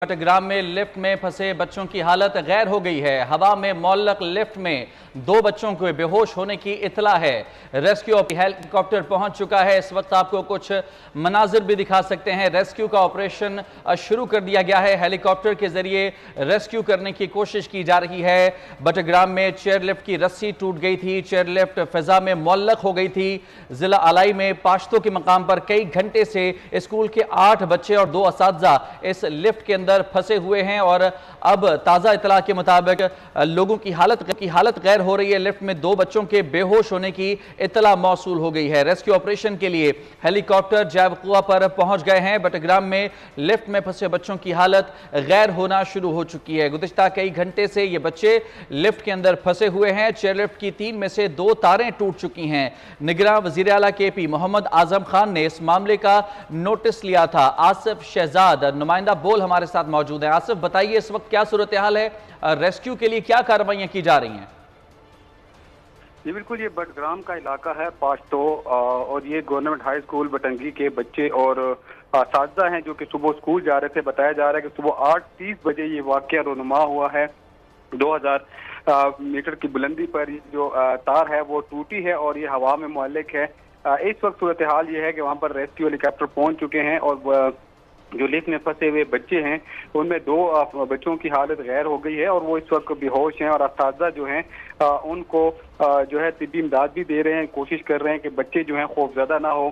चट्टग्राम में लिफ्ट में फंसे बच्चों की हालत गैर हो गई है। हवा में मौल्लक लिफ्ट में 2 बच्चों को बेहोश होने की इतला है। रेस्क्यू हेलीकॉप्टर पहुंच चुका है। इस वक्त आपको कुछ मनाजिर भी दिखा सकते हैं। रेस्क्यू का ऑपरेशन शुरू कर दिया गया है। हेलीकॉप्टर के जरिए रेस्क्यू करने की कोशिश की जा रही है। चट्टग्राम में चेयर लिफ्ट की रस्सी टूट गई थी। चेयर लिफ्ट फिजा में मौल्लक हो गई थी। जिला अलाई में पाश्तों के मकाम पर कई घंटे से स्कूल के 8 बच्चे और 2 असातिज़ा इस लिफ्ट के अंदर फंसे हुए हैं और अब ताजा इतला के मुताबिक लोगों की हालत गैर हो रही है। लिफ्ट में 2 बच्चों के बेहोश होने की इतला मौसूल हो गई है। रेस्क्यू ऑपरेशन के लिए हेलीकॉप्टर जैवकुआ पर पहुंच गए हैं। चट्टग्राम में लिफ्ट में फंसे बच्चों की हालत गैर होना शुरू हो चुकी है। गुज़िश्ता कई घंटे से ये बच्चे लिफ्ट के अंदर फंसे हुए हैं। चेयर लिफ्ट की 3 में से 2 तारें टूट चुकी हैं। निगरान वज़ीर आला KP मोहम्मद आजम खान ने इस मामले का नोटिस लिया था। आसिफ शहजाद नुमाइंदा बोल हमारे साथ मौजूद है। आसिफ, बताइए इस वक्त क्या सूरत हाल है, रेस्क्यू के लिए क्या कार्रवाइयां की जा रही हैं? जी बिल्कुल, ये बडग्राम का इलाका है पाश्तो और ये गवर्नमेंट हाई स्कूल बटंगी के बच्चे और असातिज़ा हैं जो कि सुबह स्कूल जा रहे थे। बताया जा रहा है कि सुबह 8:30 बजे ये वाक़या रोनुमा हुआ है। 2000 मीटर की बुलंदी पर जो तार है वो टूटी है और ये हवा में मुअल्लिक है। इस वक्त सूरत हाल ये है कि वहाँ पर रेस्क्यू हेलीकॉप्टर पहुँच चुके हैं और जो लिफ्ट में फंसे हुए बच्चे हैं उनमें 2 बच्चों की हालत गैर हो गई है और वो इस वक्त बेहोश हैं और असातिज़ा जो हैं उनको जो है तिब्बी इमदाद भी दे रहे हैं, कोशिश कर रहे हैं कि बच्चे जो हैं खौफजदा ना हो।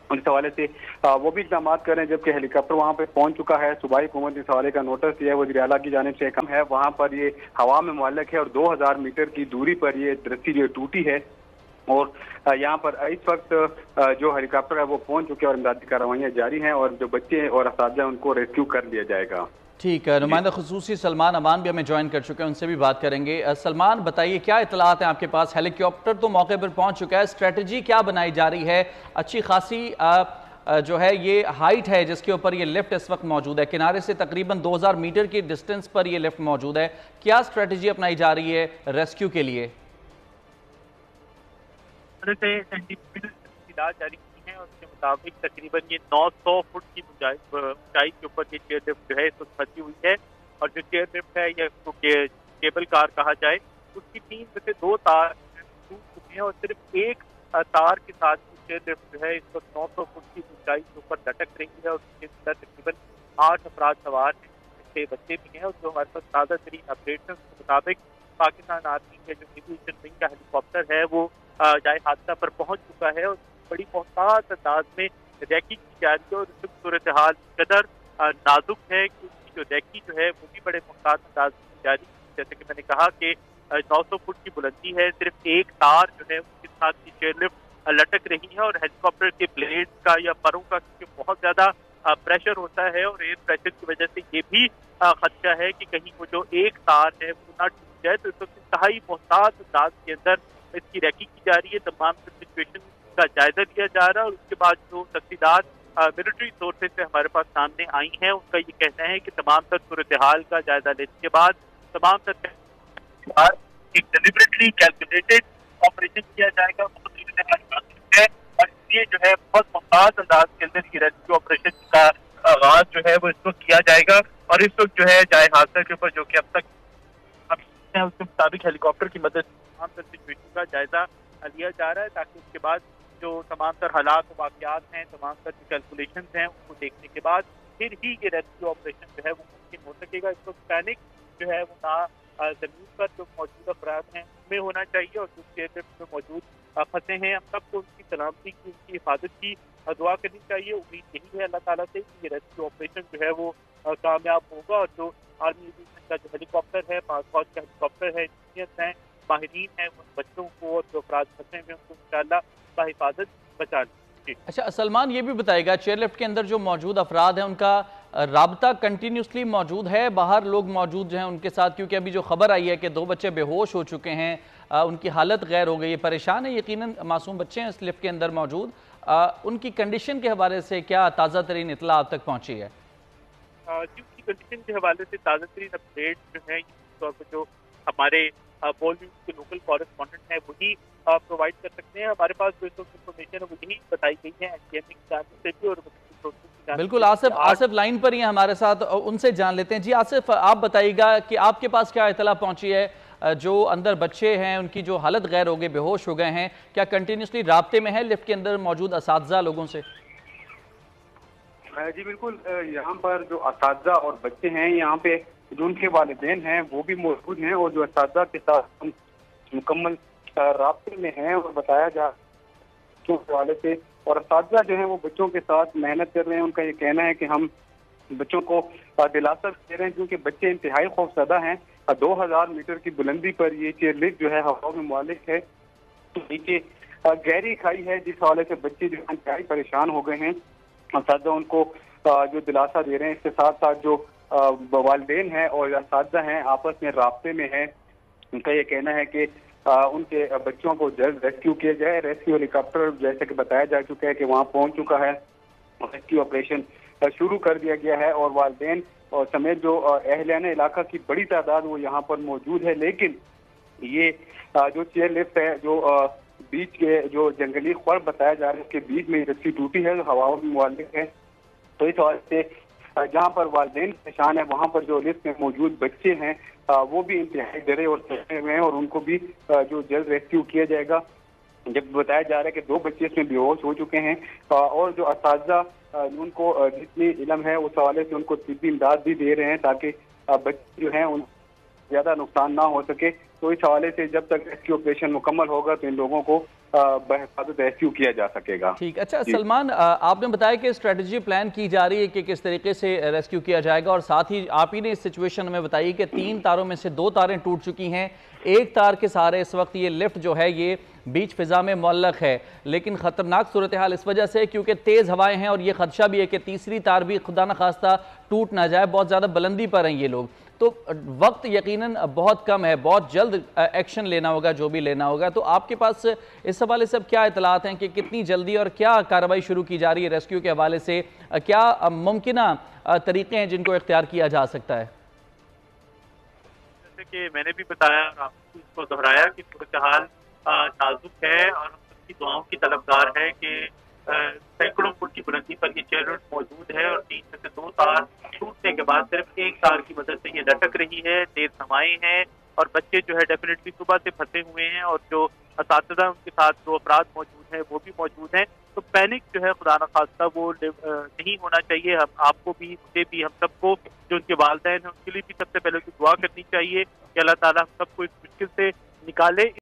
इस हवाले से वो भी इक़दाम कर रहे हैं। जबकि हेलीकॉप्टर वहाँ पे पहुँच चुका है। सूबाई हुकूमत ने इस हवाले का नोटिस दिया है वज़ीर आला की जानिब से। कम है वहाँ पर ये हवा में मुअल्लक है और 2000 मीटर की दूरी पर ये रस्सी जो टूटी है और यहाँ पर इस वक्त जो हेलीकॉप्टर है वो पहुंच चुके हैं और इमदादी कार्रवाइयाँ जारी हैं और जो बच्चे और असातिज़ा उनको रेस्क्यू कर लिया जाएगा। ठीक है, नुमाइंदा खुसूसी सलमान अमान भी हमें ज्वाइन कर चुके हैं, उनसे भी बात करेंगे। सलमान, बताइए क्या इतलात हैं आपके पास? हेलीकॉप्टर तो मौके पर पहुंच चुका है, स्ट्रेटजी क्या बनाई जा रही है? अच्छी खासी जो है ये हाइट है जिसके ऊपर ये लिफ्ट इस वक्त मौजूद है, किनारे से तकरीबन 2000 मीटर की डिस्टेंस पर ये लिफ्ट मौजूद है। क्या स्ट्रेटजी अपनाई जा रही है रेस्क्यू के लिए? सेंटीमीटर जारी की है और उसके मुताबिक तकरीबन ये 900 फुट की ऊंचाई के ऊपर ये चेयर लिफ्ट जो है इस वक्त फंसी हुई है। और जो चेयर लिफ्ट है या इसको केबल कार कहा जाए, उसकी 3 में से 2 तार टूट चुके हैं और सिर्फ एक तार के साथ चेयर लिफ्ट जो है इस वक्त 900 फुट की ऊंचाई के ऊपर लटक रही है और उसके अंदर तकरीबन 8 अफराद सवार हैं, 6 बच्चे भी हैं। और जो हमारे पास ताज़ा तरीन अपडेट्स के मुताबिक पाकिस्तान आर्मी के जो एविएशन विंग का हेलीकॉप्टर है वो जाए हादसा पर पहुंच चुका है और बड़ी मोहतात अंदाज में रैकी की जा रही है। और इस सूरत हाल कदर नाजुक है कि उसकी जो रैकी जो है वो भी बड़े मोहतात अंदाज में की जा रही है। जैसे कि मैंने कहा कि 900 फुट की बुलंदी है, सिर्फ एक तार जो है उसके साथ की चेयर लिफ्ट लटक रही है और हेलीकॉप्टर के ब्लेड का या परों का बहुत ज्यादा प्रेशर होता है और एयर प्रेशर की वजह से ये भी खदशा है कि कहीं वो जो एक तार है वो ना टूट जाए। तो इस वक्त इंतहाई मोहतात अंदाज के अंदर इसकी रैकी की जा रही है। तमाम सिचुएशन का जायजा लिया जा रहा है और उसके बाद जो तफसीलात मिलिट्री सोर्सेज से हमारे पास सामने आई हैं उनका ये कहना है कि तमाम तर सूरत हाल का जायजा लेने के बाद तमाम तर एक डिलिबरेटली कैलकुलेटेड ऑपरेशन किया जाएगा। है और इसलिए जो है बहुत मुमताज अंदाज के अंदर ये रेस्क्यू ऑपरेशन का आगाज जो है वो इस वक्त किया जाएगा। और इस वक्त जो है जाए हादसा के ऊपर जो कि अब तक उसके मुताबिक हेलीकॉप्टर की मदद तमाम तर सिचुएशन का जायजा लिया जा रहा है ताकि उसके बाद जो तमाम तर हालात वाक़यात हैं, तमाम तर जो कैलकुलेशन हैं उनको देखने के बाद फिर ही ये रेस्क्यू ऑपरेशन जो है वो मुमकिन हो सकेगा। इस वक्त पैनिक जो है वो ना जमीन पर जो मौजूद अफराद हैं उनमें होना चाहिए और जो चेयर लिफ्ट में मौजूद फंसे हैं हम सबको उनकी सलामती की, उनकी हिफाजत की दुआ करनी चाहिए। उम्मीद यही है अल्लाह ताला से कि ये रेस्क्यू ऑपरेशन जो है वो कामयाब होगा और जो आर्मी एविएशन का जो हेलीकॉप्टर है, पाक फौज का हेलीकॉप्टर है, इंजीनियर्स हैं, माहिरीन हैं, उन बच्चों को और जो अफराद फंसे हुए उनको इंशाअल्लाह बाहिफाजत बचा लें। अच्छा सलमान, ये भी बताएगा चेयर लिफ्ट के अंदर जो मौजूद अफराद हैं उनका राब्ता कंटिन्यूसली मौजूद है, बाहर लोग मौजूद हैं उनके साथ? क्योंकि अभी जो खबर आई है कि 2 बच्चे बेहोश हो चुके हैं, उनकी हालत गैर हो गई है, परेशान है, यकीनन मासूम बच्चे हैं इस लिफ्ट के अंदर मौजूद। उनकी कंडीशन के हवाले से क्या ताज़ा तरीन इतला आप तक पहुँची है? उनकी कंडीशन के हवाले से ताज़ा तरीन अपडेट जो है तौर पर जो हमारे बोल न्यूज़ के लोकल कॉरेस्पॉन्डेंट है वही प्रोवाइड कर सकते हैं। हमारे पास जो इंफॉर्मेशन है वो यही बताई गई है एनडीएमए की जानिब से भी और बिल्कुल आसिफ लाइन पर ही हैं हमारे साथ, उनसे जान लेते हैं। जी आसिफ, आप बताइएगा कि आपके पास क्या इतला पहुंची है, जो अंदर बच्चे हैं उनकी जो हालत गैर हो गई, बेहोश हो गए हैं, क्या कंटिन्यूसली राब्ते में है लिफ्ट के अंदर मौजूद असातिज़ा लोगों से? जी बिल्कुल, यहाँ पर जो असातिज़ा और बच्चे हैं, यहाँ पे जो उनके वालिदैन हैं वो भी मौजूद हैं, और जो असातिज़ा के साथ हम मुकम्मल राब्ते में हैं, और बताया जा के हवाले से, और असातिज़ा जो है वो बच्चों के साथ मेहनत कर रहे हैं। उनका ये कहना है कि हम बच्चों को दिलासा दे रहे हैं, क्योंकि बच्चे इंतहाई खौफजदा हैं। 2000 मीटर की बुलंदी पर ये चेयर लिफ्ट जो है हवा में मुआलिक है, तो नीचे गहरी खाई है, जिस हवाले से बच्चे जो इंतहाई परेशान हो गए हैं। असातिज़ा उनको जो दिलासा दे रहे हैं, इसके साथ साथ जो वालिदैन हैं और असातिज़ा हैं आपस में राब्ते में हैं। उनका ये कहना है कि उनके बच्चों को जल्द रेस्क्यू किया जाए। रेस्क्यू हेलीकॉप्टर जैसे कि बताया जा चुका है कि वहाँ पहुँच चुका है, रेस्क्यू ऑपरेशन शुरू कर दिया गया है, और वालिदैन और समेत जो अहलियान इलाका की बड़ी तादाद वो यहाँ पर मौजूद है। लेकिन ये जो चेयर लिफ्ट है, जो बीच के जो जंगली खर बताया जा रहा है, इसके बीच में रस्सी टूटी है, जो हवाओं में मुआलिक है। तो इस हवाले से जहाँ पर वालिदैन परेशान है, वहाँ पर जो लिफ्ट में मौजूद बच्चे हैं वो भी इंतहाई डरे और सहमे हुए हैं, और उनको भी जो जल्द रेस्क्यू किया जाएगा। जब बताया जा रहा है कि 2 बच्चे इसमें बेहोश हो चुके हैं, और जो असातिज़ा उनको जितनी इल्म है उस हवाले से उनको तिब्बी इमदाद भी दे रहे हैं, ताकि बच्चे जो हैं उन ज़्यादा नुकसान ना हो सके। तो इस हवाले से जब तक रेस्क्यू ऑपरेशन मुकम्मल होगा तो इन लोगों को बहिफाजत रेस्क्यू किया जा सकेगा। ठीक, अच्छा सलमान, आपने बताया कि स्ट्रेटजी प्लान की जा रही है कि किस तरीके से रेस्क्यू किया जाएगा, और साथ ही आप ही ने इस सिचुएशन में बताई कि 3 तारों में से 2 तारें टूट चुकी हैं, एक तार के सहारे इस वक्त ये लिफ्ट जो है ये बीच फिजा में मुअल्लक है। लेकिन खतरनाक सूरत हाल इस वजह से क्योंकि तेज़ हवाएं हैं, और ये खदशा भी है कि तीसरी तार भी खुदा न खास्ता टूट ना जाए, बहुत ज़्यादा बुलंदी पर हैं ये लोग। तो वक्त यकीनन बहुत कम है, बहुत जल्द एक्शन लेना होगा जो भी लेना होगा। तो आपके पास इस हवाले से अब क्या इतलात हैं कि कितनी जल्दी और क्या कार्रवाई शुरू की जा रही है रेस्क्यू के हवाले से, क्या मुमकिना तरीके हैं जिनको इख्तियार किया जा सकता है? जैसे कि मैंने भी बताया और आपको इसको दोहराया कि सूरत हाल नाजुक है, और हम सबकी दुआओं की तलबदार है कि सैकड़ों फुट की बुलंदी पर ये चेयर लिफ्ट मौजूद है, और 3 में से 2 तार टूटने के बाद सिर्फ एक तार की मदद से ये लटक रही है। तेज हवाएं हैं, और बच्चे जो है डेफिनेटली सुबह से फंसे हुए हैं, और जो असातिज़ा उनके साथ 2 अफराद मौजूद हैं वो भी मौजूद हैं। तो पैनिक जो है खुदा न खास्ता वो नहीं होना चाहिए। हम आपको भी, मुझे भी, हम सबको, जो उनके वालिदैन हैं उनके लिए भी सबसे पहले तो दुआ करनी चाहिए कि अल्लाह ताला हम सबको इस मुश्किल से निकाले।